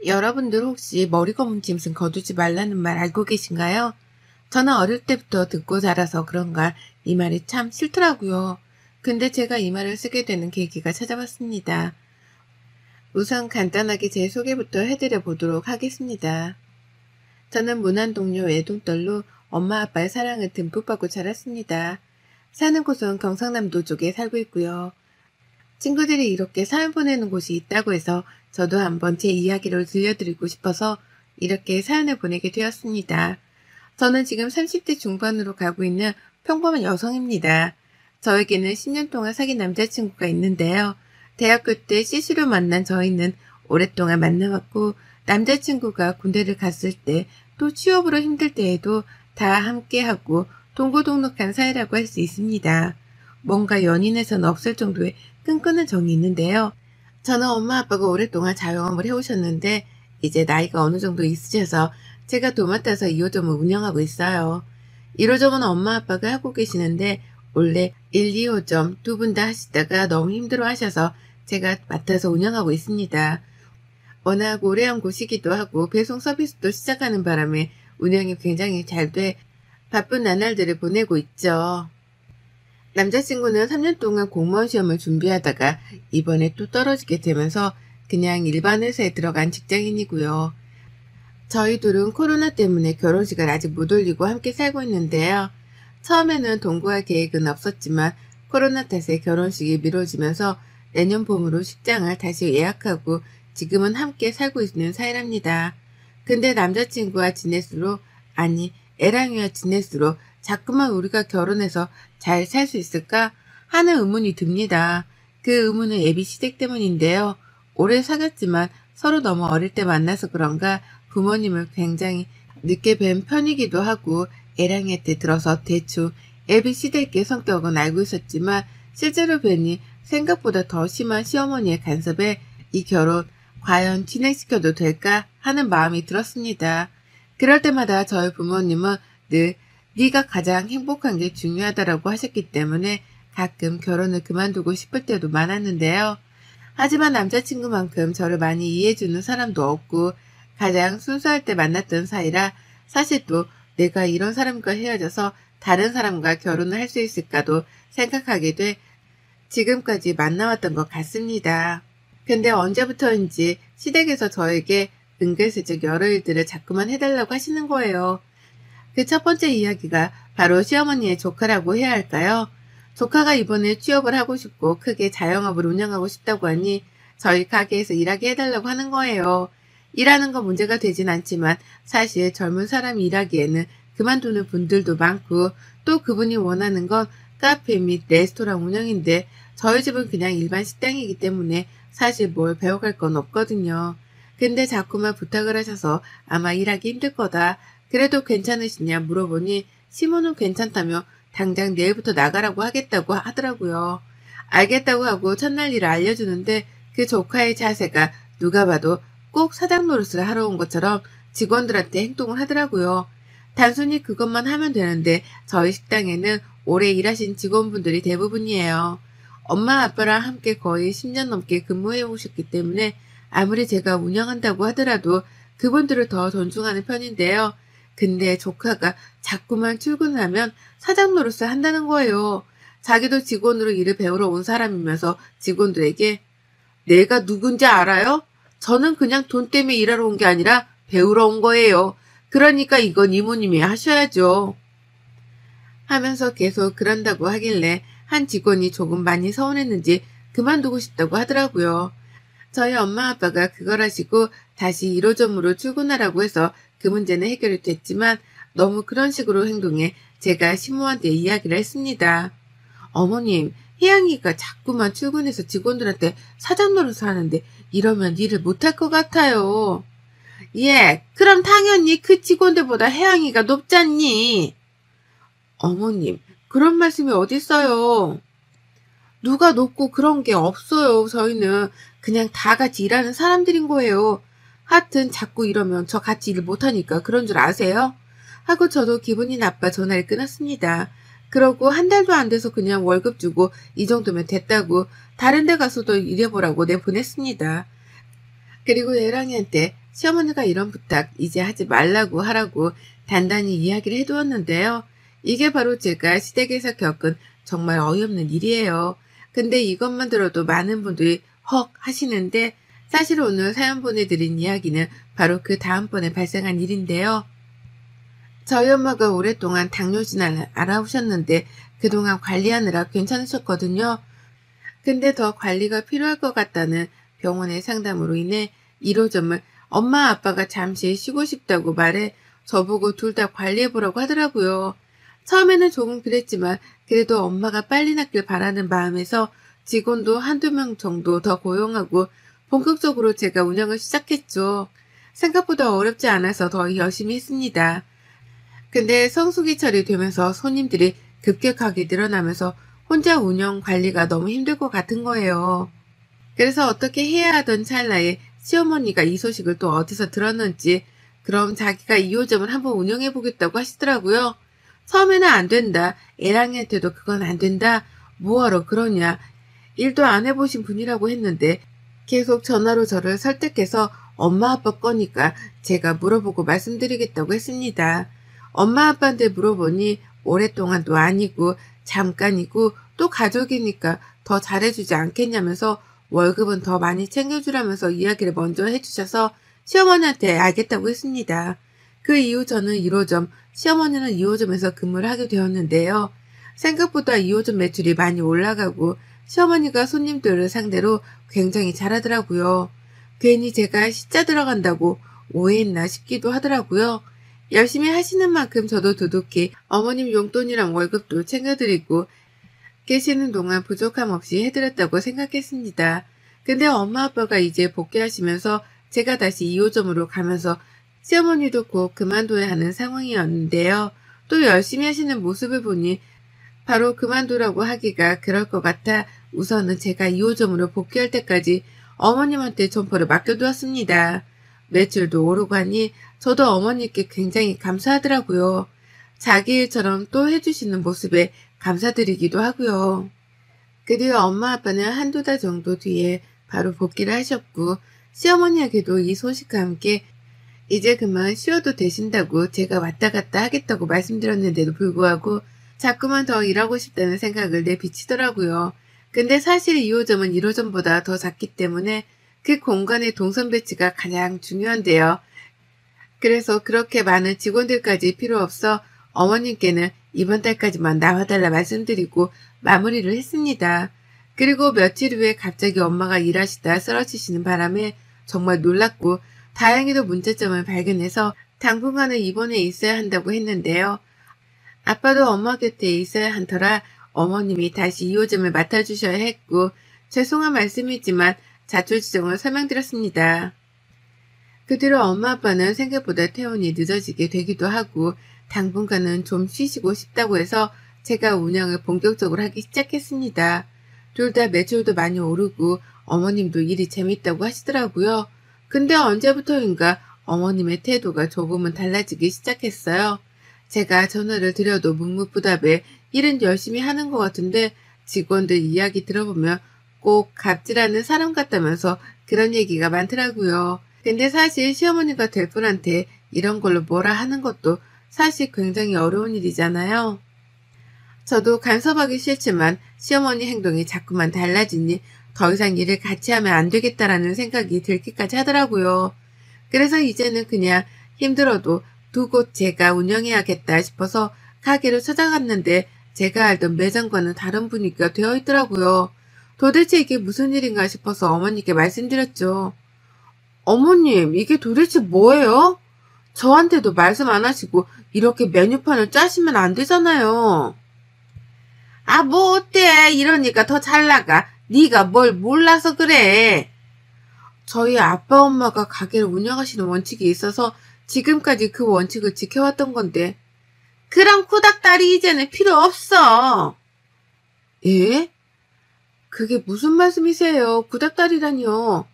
여러분들 혹시 머리 검은 짐승 거두지 말라는 말 알고 계신가요? 저는 어릴 때부터 듣고 자라서 그런가 이 말이 참 싫더라고요. 근데 제가 이 말을 쓰게 되는 계기가 찾아왔습니다. 우선 간단하게 제 소개부터 해드려 보도록 하겠습니다. 저는 무난동료 외동딸로 엄마 아빠의 사랑을 듬뿍 받고 자랐습니다. 사는 곳은 경상남도 쪽에 살고 있고요. 친구들이 이렇게 사연 보내는 곳이 있다고 해서 저도 한번 제 이야기를 들려드리고 싶어서 이렇게 사연을 보내게 되었습니다. 저는 지금 30대 중반으로 가고 있는 평범한 여성입니다. 저에게는 10년 동안 사귄 남자친구가 있는데요. 대학교 때 CC로 만난 저희는 오랫동안 만나왔고 남자친구가 군대를 갔을 때 또 취업으로 힘들 때에도 다 함께하고 동고동락한 사이라고 할 수 있습니다. 뭔가 연인에서는 없을 정도의 끈끈한 정이 있는데요. 저는 엄마 아빠가 오랫동안 자영업을 해오셨는데 이제 나이가 어느 정도 있으셔서 제가 도맡아서 2호점을 운영하고 있어요. 1호점은 엄마 아빠가 하고 계시는데 원래 1, 2호점 두 분 다 하시다가 너무 힘들어 하셔서 제가 맡아서 운영하고 있습니다. 워낙 오래한 곳이기도 하고 배송 서비스도 시작하는 바람에 운영이 굉장히 잘 돼 바쁜 나날들을 보내고 있죠. 남자친구는 3년 동안 공무원 시험을 준비하다가 이번에 또 떨어지게 되면서 그냥 일반 회사에 들어간 직장인이고요. 저희 둘은 코로나 때문에 결혼식을 아직 못 올리고 함께 살고 있는데요. 처음에는 동거할 계획은 없었지만 코로나 탓에 결혼식이 미뤄지면서 내년 봄으로 식장을 다시 예약하고 지금은 함께 살고 있는 사이랍니다. 근데 남자친구와 지낼수록 아니 애랑이와 지낼수록 자꾸만 우리가 결혼해서 잘 살 수 있을까 하는 의문이 듭니다. 그 의문은 애비 시댁 때문인데요. 오래 사귀었지만 서로 너무 어릴 때 만나서 그런가 부모님을 굉장히 늦게 뵌 편이기도 하고 애랑이한테 들어서 대충 애비 시댁의 성격은 알고 있었지만 실제로 뵈니 생각보다 더 심한 시어머니의 간섭에 이 결혼 과연 진행시켜도 될까 하는 마음이 들었습니다. 그럴 때마다 저희 부모님은 늘 네가 가장 행복한 게 중요하다라고 하셨기 때문에 가끔 결혼을 그만두고 싶을 때도 많았는데요. 하지만 남자친구만큼 저를 많이 이해해주는 사람도 없고 가장 순수할 때 만났던 사이라 사실 또 내가 이런 사람과 헤어져서 다른 사람과 결혼을 할 수 있을까도 생각하게 돼 지금까지 만나왔던 것 같습니다. 근데 언제부터인지 시댁에서 저에게 은근슬쩍 여러 일들을 자꾸만 해달라고 하시는 거예요. 그 첫 번째 이야기가 바로 시어머니의 조카라고 해야 할까요? 조카가 이번에 취업을 하고 싶고 크게 자영업을 운영하고 싶다고 하니 저희 가게에서 일하게 해달라고 하는 거예요. 일하는 거 문제가 되진 않지만 사실 젊은 사람이 일하기에는 그만두는 분들도 많고 또 그분이 원하는 건 카페 및 레스토랑 운영인데 저희 집은 그냥 일반 식당이기 때문에 사실 뭘 배워갈 건 없거든요. 근데 자꾸만 부탁을 하셔서 아마 일하기 힘들 거다. 그래도 괜찮으시냐 물어보니 시모는 괜찮다며 당장 내일부터 나가라고 하겠다고 하더라고요. 알겠다고 하고 첫날 일을 알려주는데 그 조카의 자세가 누가 봐도 꼭 사장 노릇을 하러 온 것처럼 직원들한테 행동을 하더라고요. 단순히 그것만 하면 되는데 저희 식당에는 오래 일하신 직원분들이 대부분이에요. 엄마 아빠랑 함께 거의 10년 넘게 근무해 오셨기 때문에 아무리 제가 운영한다고 하더라도 그분들을 더 존중하는 편인데요. 근데 조카가 자꾸만 출근하면 사장 노릇을 한다는 거예요. 자기도 직원으로 일을 배우러 온 사람이면서 직원들에게 내가 누군지 알아요? 저는 그냥 돈 때문에 일하러 온 게 아니라 배우러 온 거예요. 그러니까 이건 이모님이 하셔야죠. 하면서 계속 그런다고 하길래 한 직원이 조금 많이 서운했는지 그만두고 싶다고 하더라고요. 저희 엄마 아빠가 그걸 하시고 다시 1호점으로 출근하라고 해서 그 문제는 해결이 됐지만 너무 그런 식으로 행동해 제가 시모한테 이야기를 했습니다. 어머님, 혜영이가 자꾸만 출근해서 직원들한테 사장 노릇을 하는데 이러면 일을 못할 것 같아요. 예, 그럼 당연히 그 직원들보다 혜영이가 높잖니. 어머님, 그런 말씀이 어딨어요. 누가 높고 그런 게 없어요. 저희는 그냥 다 같이 일하는 사람들인 거예요. 하여튼 자꾸 이러면 저 같이 일 못하니까 그런 줄 아세요? 하고 저도 기분이 나빠 전화를 끊었습니다. 그러고 한 달도 안 돼서 그냥 월급 주고 이 정도면 됐다고 다른 데 가서도 일해보라고 내보냈습니다. 그리고 애랑이한테 시어머니가 이런 부탁 이제 하지 말라고 하라고 단단히 이야기를 해두었는데요. 이게 바로 제가 시댁에서 겪은 정말 어이없는 일이에요. 근데 이것만 들어도 많은 분들이 헉 하시는데 사실 오늘 사연 보내드린 이야기는 바로 그 다음번에 발생한 일인데요. 저희 엄마가 오랫동안 당뇨진환을 앓아오셨는데 그동안 관리하느라 괜찮으셨거든요. 근데 더 관리가 필요할 것 같다는 병원의 상담으로 인해 1호점을 엄마 아빠가 잠시 쉬고 싶다고 말해 저보고 둘 다 관리해보라고 하더라고요. 처음에는 조금 그랬지만 그래도 엄마가 빨리 낫길 바라는 마음에서 직원도 한두 명 정도 더 고용하고 본격적으로 제가 운영을 시작했죠. 생각보다 어렵지 않아서 더 열심히 했습니다. 근데 성수기철이 되면서 손님들이 급격하게 늘어나면서 혼자 운영 관리가 너무 힘들 것 같은 거예요. 그래서 어떻게 해야 하던 찰나에 시어머니가 이 소식을 또 어디서 들었는지 그럼 자기가 2호점을 한번 운영해보겠다고 하시더라고요. 처음에는 안 된다. 애랑이한테도 그건 안 된다. 뭐하러 그러냐. 일도 안 해보신 분이라고 했는데 계속 전화로 저를 설득해서 엄마 아빠 거니까 제가 물어보고 말씀드리겠다고 했습니다. 엄마 아빠한테 물어보니 오랫동안도 아니고 잠깐이고 또 가족이니까 더 잘해주지 않겠냐면서 월급은 더 많이 챙겨주라면서 이야기를 먼저 해주셔서 시어머니한테 알겠다고 했습니다. 그 이후 저는 1호점, 시어머니는 2호점에서 근무를 하게 되었는데요. 생각보다 2호점 매출이 많이 올라가고 시어머니가 손님들을 상대로 굉장히 잘하더라고요. 괜히 제가 시자 들어간다고 오해했나 싶기도 하더라고요. 열심히 하시는 만큼 저도 두둑히 어머님 용돈이랑 월급도 챙겨드리고 계시는 동안 부족함 없이 해드렸다고 생각했습니다. 근데 엄마 아빠가 이제 복귀하시면서 제가 다시 2호점으로 가면서 시어머니도 곧 그만둬야 하는 상황이었는데요. 또 열심히 하시는 모습을 보니 바로 그만두라고 하기가 그럴 것 같아 우선은 제가 2호점으로 복귀할 때까지 어머님한테 점포를 맡겨두었습니다. 매출도 오르고 하니 저도 어머니께 굉장히 감사하더라고요. 자기 일처럼 또 해주시는 모습에 감사드리기도 하고요. 그리고 엄마 아빠는 한두 달 정도 뒤에 바로 복귀를 하셨고 시어머니에게도 이 소식과 함께 이제 그만 쉬어도 되신다고 제가 왔다 갔다 하겠다고 말씀드렸는데도 불구하고 자꾸만 더 일하고 싶다는 생각을 내비치더라고요. 근데 사실 2호점은 1호점보다 더 작기 때문에 그 공간의 동선 배치가 가장 중요한데요. 그래서 그렇게 많은 직원들까지 필요 없어 어머님께는 이번 달까지만 나와달라 말씀드리고 마무리를 했습니다. 그리고 며칠 후에 갑자기 엄마가 일하시다 쓰러지시는 바람에 정말 놀랐고 다행히도 문제점을 발견해서 당분간은 입원해 있어야 한다고 했는데요. 아빠도 엄마 곁에 있어야 한 터라 어머님이 다시 2호점을 맡아주셔야 했고 죄송한 말씀이지만 자초지종을 설명드렸습니다. 그 뒤로 엄마 아빠는 생각보다 퇴원이 늦어지게 되기도 하고 당분간은 좀 쉬시고 싶다고 해서 제가 운영을 본격적으로 하기 시작했습니다. 둘 다 매출도 많이 오르고 어머님도 일이 재밌다고 하시더라고요. 근데 언제부터인가 어머님의 태도가 조금은 달라지기 시작했어요. 제가 전화를 드려도 묵묵부답에 일은 열심히 하는 것 같은데 직원들 이야기 들어보면 꼭 갑질하는 사람 같다면서 그런 얘기가 많더라고요. 근데 사실 시어머니가 될 분한테 이런 걸로 뭐라 하는 것도 사실 굉장히 어려운 일이잖아요. 저도 간섭하기 싫지만 시어머니 행동이 자꾸만 달라지니 더 이상 일을 같이 하면 안 되겠다라는 생각이 들기까지 하더라고요. 그래서 이제는 그냥 힘들어도 두 곳 제가 운영해야겠다 싶어서 가게로 찾아갔는데 제가 알던 매장과는 다른 분위기가 되어 있더라고요. 도대체 이게 무슨 일인가 싶어서 어머니께 말씀드렸죠. 어머님, 이게 도대체 뭐예요? 저한테도 말씀 안 하시고 이렇게 메뉴판을 짜시면 안 되잖아요. 아, 뭐 어때? 이러니까 더 잘 나가. 네가 뭘 몰라서 그래. 저희 아빠 엄마가 가게를 운영하시는 원칙이 있어서 지금까지 그 원칙을 지켜왔던 건데 그런 쿠닥다리 이제는 필요 없어. 예? 그게 무슨 말씀이세요? 구닥다리라니요.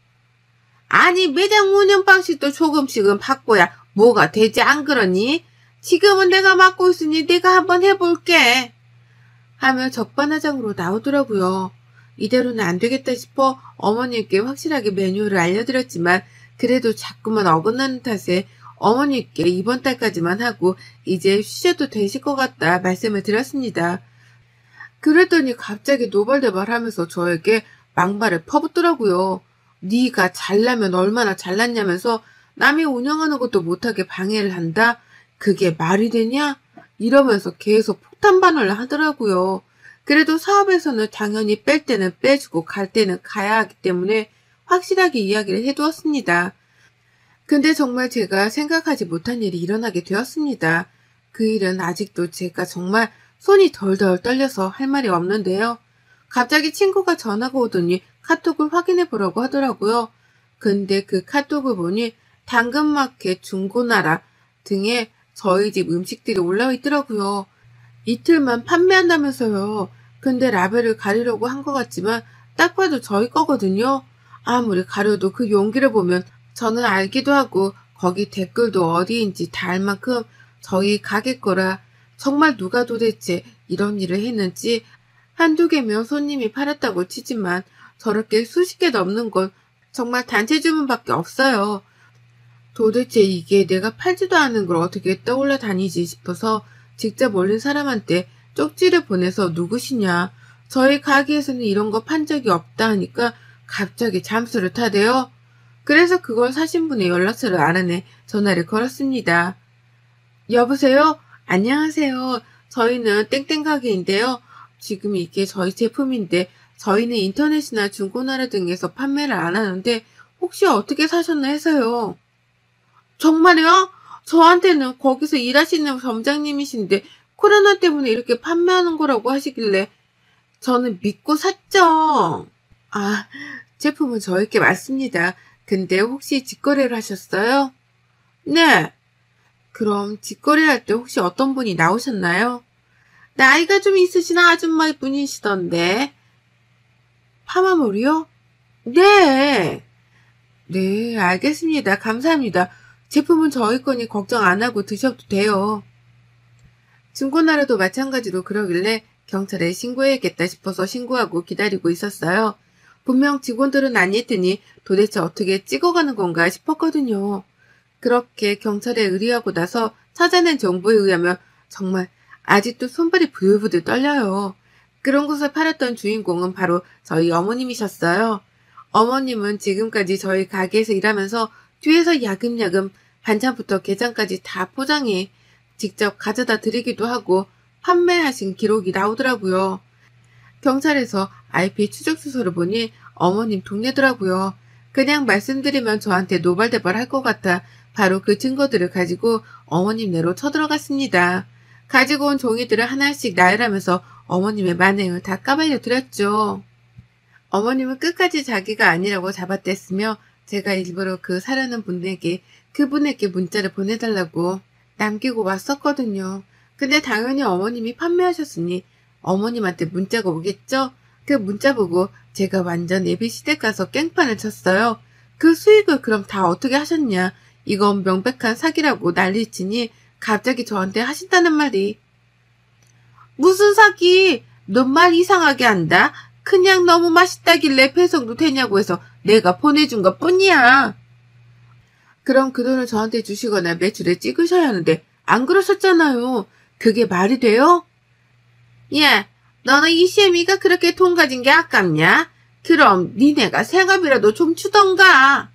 아니 매장 운영 방식도 조금씩은 바꿔야 뭐가 되지 안 그러니? 지금은 내가 맡고 있으니 내가 한번 해볼게. 하며 적반하장으로 나오더라고요. 이대로는 안 되겠다 싶어 어머님께 확실하게 메뉴를 알려드렸지만 그래도 자꾸만 어긋나는 탓에 어머니께 이번 달까지만 하고 이제 쉬셔도 되실 것 같다 말씀을 드렸습니다. 그랬더니 갑자기 노발대발하면서 저에게 막말을 퍼붓더라고요. 네가 잘나면 얼마나 잘났냐면서 남이 운영하는 것도 못하게 방해를 한다? 그게 말이 되냐? 이러면서 계속 폭탄반응을 하더라고요. 그래도 사업에서는 당연히 뺄 때는 빼주고 갈 때는 가야 하기 때문에 확실하게 이야기를 해두었습니다. 근데 정말 제가 생각하지 못한 일이 일어나게 되었습니다. 그 일은 아직도 제가 정말 손이 덜덜 떨려서 할 말이 없는데요. 갑자기 친구가 전화가 오더니 카톡을 확인해 보라고 하더라고요. 근데 그 카톡을 보니 당근마켓 중고나라 등에 저희 집 음식들이 올라와 있더라고요. 이틀만 판매한다면서요. 근데 라벨을 가리려고 한 것 같지만 딱 봐도 저희 거거든요. 아무리 가려도 그 용기를 보면 저는 알기도 하고 거기 댓글도 어디인지 다 알 만큼 저희 가게 거라 정말 누가 도대체 이런 일을 했는지 한두 개면 손님이 팔았다고 치지만 저렇게 수십 개 넘는 건 정말 단체 주문밖에 없어요. 도대체 이게 내가 팔지도 않은 걸 어떻게 떠올라 다니지 싶어서 직접 올린 사람한테 쪽지를 보내서 누구시냐, 저희 가게에서는 이런 거 판 적이 없다 하니까 갑자기 잠수를 타대요. 그래서 그걸 사신 분의 연락처를 알아내 전화를 걸었습니다. 여보세요? 안녕하세요. 저희는 땡땡 가게인데요. 지금 이게 저희 제품인데 저희는 인터넷이나 중고나라 등에서 판매를 안 하는데 혹시 어떻게 사셨나 해서요. 정말요? 저한테는 거기서 일하시는 점장님이신데 코로나 때문에 이렇게 판매하는 거라고 하시길래 저는 믿고 샀죠. 아, 제품은 저에게 맞습니다. 근데 혹시 직거래를 하셨어요? 네. 그럼 직거래할 때 혹시 어떤 분이 나오셨나요? 나이가 좀 있으신 아줌마 분이시던데. 파마머리요? 네. 네, 알겠습니다. 감사합니다. 제품은 저희 거니 걱정 안 하고 드셔도 돼요. 중고나라도 마찬가지로 그러길래 경찰에 신고해야겠다 싶어서 신고하고 기다리고 있었어요. 분명 직원들은 아니더니 도대체 어떻게 찍어가는 건가 싶었거든요. 그렇게 경찰에 의뢰하고 나서 찾아낸 정보에 의하면 정말 아직도 손발이 부들부들 떨려요. 그런 곳을 팔았던 주인공은 바로 저희 어머님이셨어요. 어머님은 지금까지 저희 가게에서 일하면서 뒤에서 야금야금 반찬부터 게장까지 다 포장해 직접 가져다 드리기도 하고 판매하신 기록이 나오더라고요. 경찰에서 IP 추적 주소를 보니 어머님 동네더라고요. 그냥 말씀드리면 저한테 노발대발 할 것 같아 바로 그 증거들을 가지고 어머님 내로 쳐들어갔습니다. 가지고 온 종이들을 하나씩 나열하면서 어머님의 만행을 다 까발려 드렸죠. 어머님은 끝까지 자기가 아니라고 잡아댔으며 제가 일부러 그 사려는 분에게 그분에게 문자를 보내달라고 남기고 왔었거든요. 근데 당연히 어머님이 판매하셨으니 어머님한테 문자가 오겠죠? 그 문자 보고 제가 완전 예비시댁 가서 깽판을 쳤어요. 그 수익을 그럼 다 어떻게 하셨냐? 이건 명백한 사기라고 난리치니 갑자기 저한테 하신다는 말이. 무슨 사기? 너 말 이상하게 한다? 그냥 너무 맛있다길래 배송도 되냐고 해서 내가 보내준 것 뿐이야. 그럼 그 돈을 저한테 주시거나 매출에 찍으셔야 하는데 안 그러셨잖아요. 그게 말이 돼요? 야, 너는 이 시애미가 그렇게 돈 가진 게 아깝냐? 그럼 니네가 생업이라도 좀 주던가.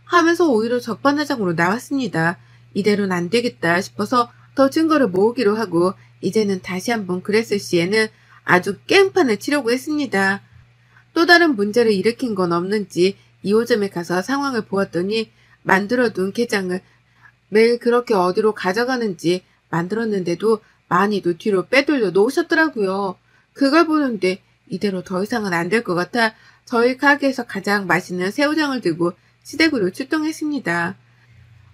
하면서 오히려 적반하장으로 나왔습니다. 이대로는 안 되겠다 싶어서 더 증거를 모으기로 하고 이제는 다시 한번 그랬을 시에는 아주 깽판을 치려고 했습니다. 또 다른 문제를 일으킨 건 없는지 2호점에 가서 상황을 보았더니 만들어둔 게장을 매일 그렇게 어디로 가져가는지 만들었는데도 많이도 뒤로 빼돌려 놓으셨더라고요. 그걸 보는데 이대로 더 이상은 안 될 것 같아 저희 가게에서 가장 맛있는 새우장을 들고 시댁으로 출동했습니다.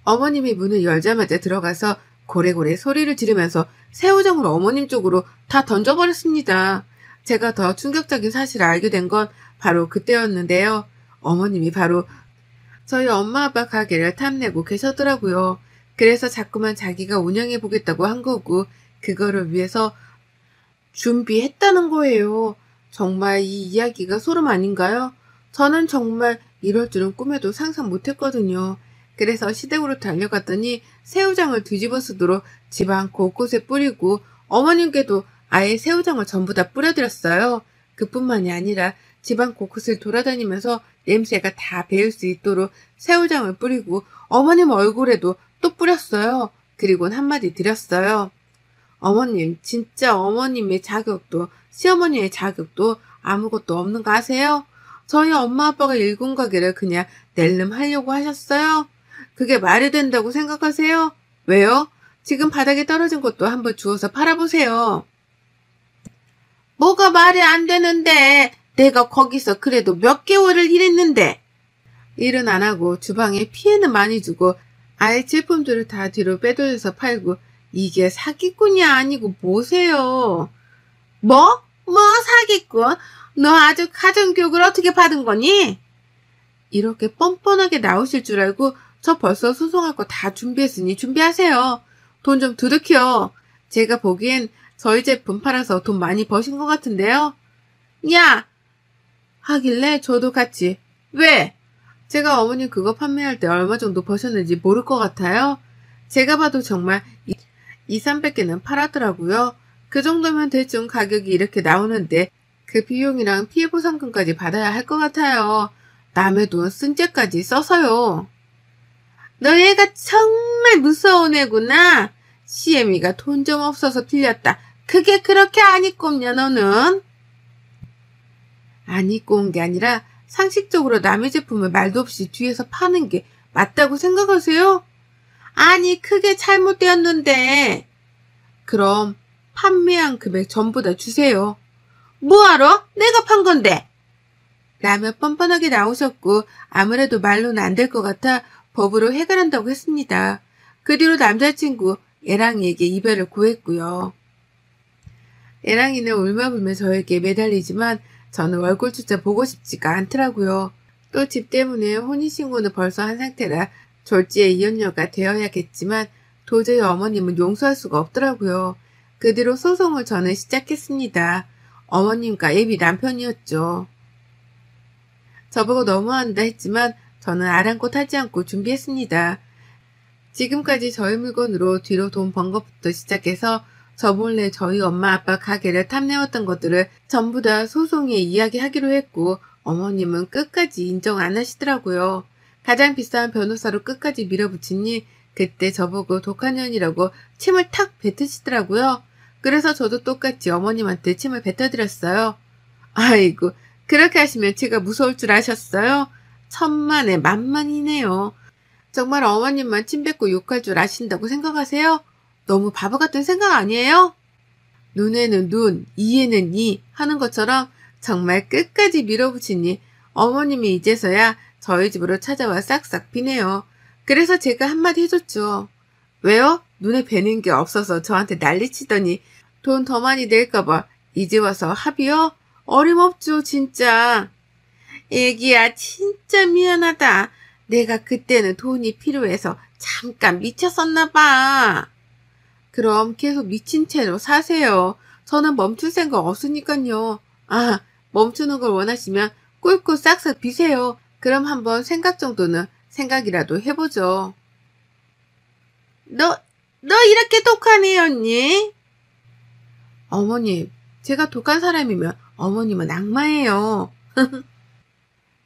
어머님이 문을 열자마자 들어가서 고래고래 소리를 지르면서 새우장을 어머님 쪽으로 다 던져버렸습니다. 제가 더 충격적인 사실을 알게 된 건 바로 그때였는데요. 어머님이 바로 저희 엄마 아빠 가게를 탐내고 계셨더라고요. 그래서 자꾸만 자기가 운영해보겠다고 한 거고 그거를 위해서 준비했다는 거예요. 정말 이 이야기가 소름 아닌가요? 저는 정말 이럴 줄은 꿈에도 상상 못했거든요. 그래서 시댁으로 달려갔더니 새우장을 뒤집어 쓰도록 집안 곳곳에 뿌리고 어머님께도 아예 새우장을 전부 다 뿌려드렸어요. 그뿐만이 아니라 집안 곳곳을 돌아다니면서 냄새가 다 배일 수 있도록 새우장을 뿌리고 어머님 얼굴에도 또 뿌렸어요. 그리고는 한마디 드렸어요. 어머님, 진짜 어머님의 자격도 시어머니의 자격도 아무것도 없는 거 아세요? 저희 엄마 아빠가 일군 가게를 그냥 낼름 하려고 하셨어요? 그게 말이 된다고 생각하세요? 왜요? 지금 바닥에 떨어진 것도 한번 주워서 팔아보세요. 뭐가 말이 안 되는데 내가 거기서 그래도 몇 개월을 일했는데. 일은 안 하고 주방에 피해는 많이 주고 아예 제품들을 다 뒤로 빼돌려서 팔고 이게 사기꾼이 아니고 뭐세요? 뭐? 사기꾼? 너 아주 가정교육을 어떻게 받은 거니? 이렇게 뻔뻔하게 나오실 줄 알고 저 벌써 소송할 거 다 준비했으니 준비하세요. 돈 좀 두둑혀. 제가 보기엔 저희 제품 팔아서 돈 많이 버신 것 같은데요. 야! 하길래 저도 같이. 왜? 제가 어머님 그거 판매할 때 얼마 정도 버셨는지 모를 것 같아요. 제가 봐도 정말 200~300개는 팔았더라고요. 그 정도면 대충 가격이 이렇게 나오는데 그 비용이랑 피해보상금까지 받아야 할 것 같아요. 남의 돈 쓴 죄까지 써서요. 너 얘가 정말 무서운 애구나. 시애미가 돈 좀 없어서 빌렸다. 그게 그렇게 안 입고 없냐 너는? 안 입고 온 게 아니라 상식적으로 남의 제품을 말도 없이 뒤에서 파는 게 맞다고 생각하세요? 아니 그게 잘못되었는데. 그럼 판매한 금액 전부 다 주세요. 뭐하러? 내가 판 건데. 라며 뻔뻔하게 나오셨고 아무래도 말로는 안 될 것 같아 법으로 해결한다고 했습니다. 그 뒤로 남자친구 애랑이에게 이별을 고했고요. 애랑이는 울며불며 저에게 매달리지만 저는 얼굴조차 보고 싶지가 않더라고요. 또 집 때문에 혼인신고는 벌써 한 상태라 졸지에 이혼녀가 되어야겠지만 도저히 어머님은 용서할 수가 없더라고요. 그 뒤로 소송을 저는 시작했습니다. 어머님과 애비 남편이었죠. 저보고 너무한다 했지만 저는 아랑곳 하지 않고 준비했습니다. 지금까지 저희 물건으로 뒤로 돈 번 것부터 시작해서 저 몰래 저희 엄마 아빠 가게를 탐내었던 것들을 전부 다 소송에 이야기하기로 했고 어머님은 끝까지 인정 안 하시더라고요. 가장 비싼 변호사로 끝까지 밀어붙이니 그때 저보고 독한 년이라고 침을 탁 뱉으시더라고요. 그래서 저도 똑같이 어머님한테 침을 뱉어드렸어요. 아이고 그렇게 하시면 제가 무서울 줄 아셨어요? 천만에 만만이네요. 정말 어머님만 침 뱉고 욕할 줄 아신다고 생각하세요? 너무 바보 같은 생각 아니에요? 눈에는 눈, 이에는 이 하는 것처럼 정말 끝까지 밀어붙이니 어머님이 이제서야 저희 집으로 찾아와 싹싹 비네요. 그래서 제가 한마디 해줬죠. 왜요? 눈에 뵈는 게 없어서 저한테 난리치더니 돈 더 많이 낼까봐 이제 와서 합의요? 어림없죠 진짜. 애기야 진짜 미안하다. 내가 그때는 돈이 필요해서 잠깐 미쳤었나봐. 그럼 계속 미친 채로 사세요. 저는 멈출 생각 없으니까요. 아, 멈추는 걸 원하시면 꿀꿀 싹싹 비세요. 그럼 한번 생각 정도는 생각이라도 해보죠. 너 이렇게 독한 애였니? 어머님, 제가 독한 사람이면 어머님은 악마예요.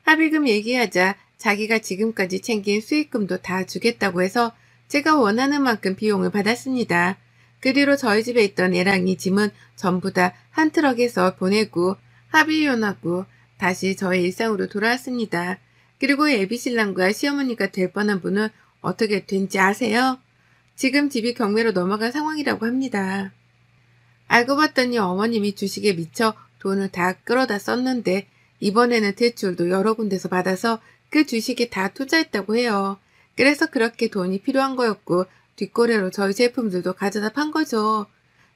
합의금 얘기하자 자기가 지금까지 챙긴 수익금도 다 주겠다고 해서 제가 원하는 만큼 비용을 받았습니다. 그 뒤로 저희 집에 있던 애랑이 짐은 전부 다 한 트럭에서 보내고 합의이혼하고 다시 저의 일상으로 돌아왔습니다. 그리고 애비신랑과 시어머니가 될 뻔한 분은 어떻게 된지 아세요? 지금 집이 경매로 넘어간 상황이라고 합니다. 알고 봤더니 어머님이 주식에 미쳐 돈을 다 끌어다 썼는데 이번에는 대출도 여러 군데서 받아서 그 주식에 다 투자했다고 해요. 그래서 그렇게 돈이 필요한 거였고 뒷거래로 저희 제품들도 가져다 판 거죠.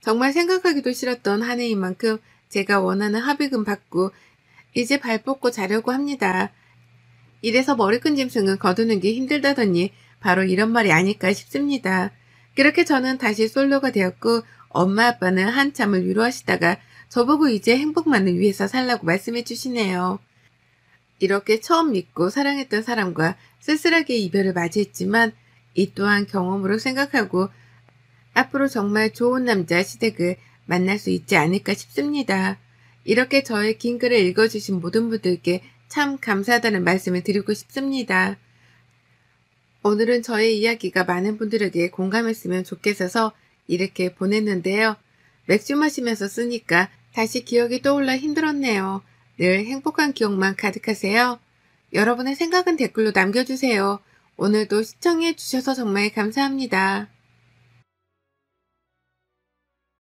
정말 생각하기도 싫었던 한 해인 만큼 제가 원하는 합의금 받고 이제 발 뻗고 자려고 합니다. 이래서 머리끈 짐승은 거두는 게 힘들다더니 바로 이런 말이 아닐까 싶습니다. 그렇게 저는 다시 솔로가 되었고 엄마 아빠는 한참을 위로하시다가 저보고 이제 행복만을 위해서 살라고 말씀해 주시네요. 이렇게 처음 믿고 사랑했던 사람과 쓸쓸하게 이별을 맞이했지만 이 또한 경험으로 생각하고 앞으로 정말 좋은 남자 시댁을 만날 수 있지 않을까 싶습니다. 이렇게 저의 긴 글을 읽어주신 모든 분들께 참 감사하다는 말씀을 드리고 싶습니다. 오늘은 저의 이야기가 많은 분들에게 공감했으면 좋겠어서 이렇게 보냈는데요. 맥주 마시면서 쓰니까 다시 기억이 떠올라 힘들었네요. 늘 행복한 기억만 가득하세요. 여러분의 생각은 댓글로 남겨주세요. 오늘도 시청해 주셔서 정말 감사합니다.